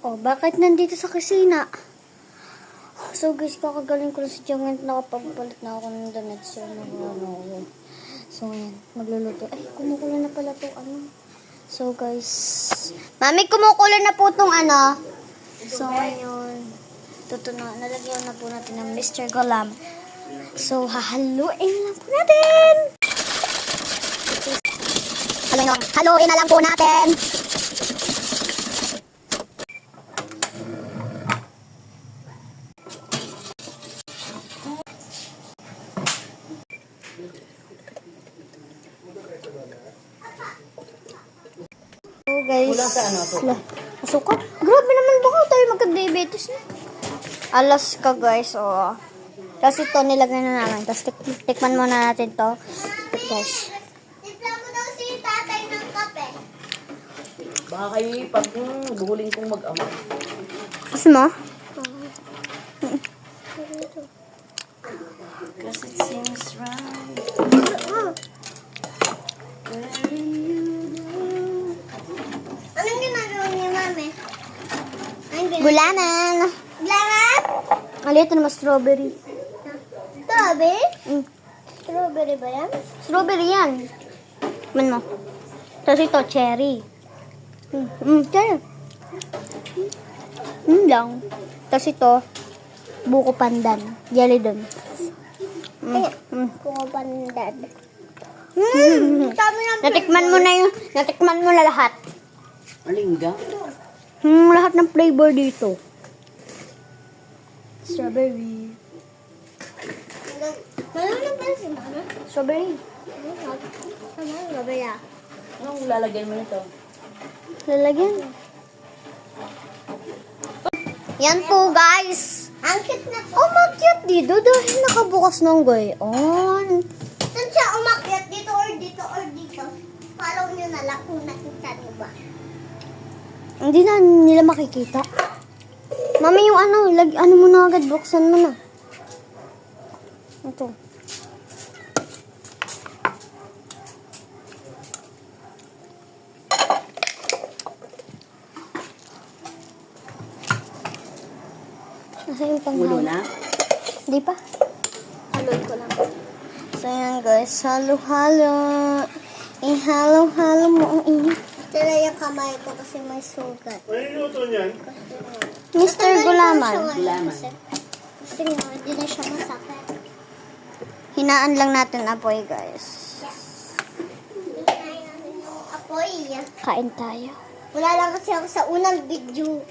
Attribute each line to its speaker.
Speaker 1: Oh, bakit nandito sa kusina? So guys, kakagaling ko lang si Jungent. Nakapagpalit na ako ng damit. So, so yan, magluluto. Ay, kumukulo na pala to ano. So guys, Mami, kumukulo na po tong ano. So ngayon, nalagyan na po natin ng Mr. Golam. So, hahaluin lang po natin. Haluin na lang po natin. So guys,
Speaker 2: kulang sa ano to?
Speaker 1: Asukal? Grabe naman, baka tayo magka-diabetes na. Alas ka guys, oh. Tapos ito, nilagay na namin. Tapos tikman muna natin to. Guys.
Speaker 3: Tipla mo daw si tatay ng kape.
Speaker 2: Baka kayo pag buhuling kong mag-ama.
Speaker 1: Gusto mo?
Speaker 2: Cause it seems right.
Speaker 3: Anong ginagawa niya, mami?
Speaker 1: Gulaman.
Speaker 3: Glangat?
Speaker 1: Alito naman strawberry.
Speaker 3: Strawberry?
Speaker 1: Mm.
Speaker 3: Strawberry ba yan?
Speaker 1: Strawberry yan. Tikman mo. Tapos ito, cherry. Cherry. Lang. Tapos ito, buko pandan. Jelly dun.
Speaker 3: Kuko pandad.
Speaker 1: Natikman mo na natikman mo na lahat.
Speaker 2: Alingga.
Speaker 1: Lahat ng flavor dito. Strawberry.
Speaker 3: Malunod ba si mama?
Speaker 1: Strawberry.
Speaker 3: Strawberry.
Speaker 2: Anong lalagyan mo nito?
Speaker 1: Lalagyan. Yan po guys.
Speaker 3: Ang cute na po.
Speaker 1: Oh, mag-cute dito dahil nakabukas ng gayon.
Speaker 3: Saan siya umakyat? Dito or dito or dito? Follow nyo na lang kung nakita nyo ba.
Speaker 1: Hindi na nila makikita. Mami, yung ano mo na agad, buksan mo na. Ito. Nasa yung
Speaker 2: Ulo
Speaker 1: panghalo?
Speaker 2: na?
Speaker 1: Hindi pa. Haluin ko lang. So yan guys, halo-halo. Ihalo-halo mo ang init.
Speaker 3: Tira yung kamay ko kasi may sugat.
Speaker 1: Mr. Gulaman.
Speaker 2: Gulaman.
Speaker 3: Kasi nga, hindi na siya masakit.
Speaker 1: Hinaan lang natin apoy guys.
Speaker 3: Apoy.
Speaker 1: Kain tayo.
Speaker 3: Wala lang kasi ako sa unang video.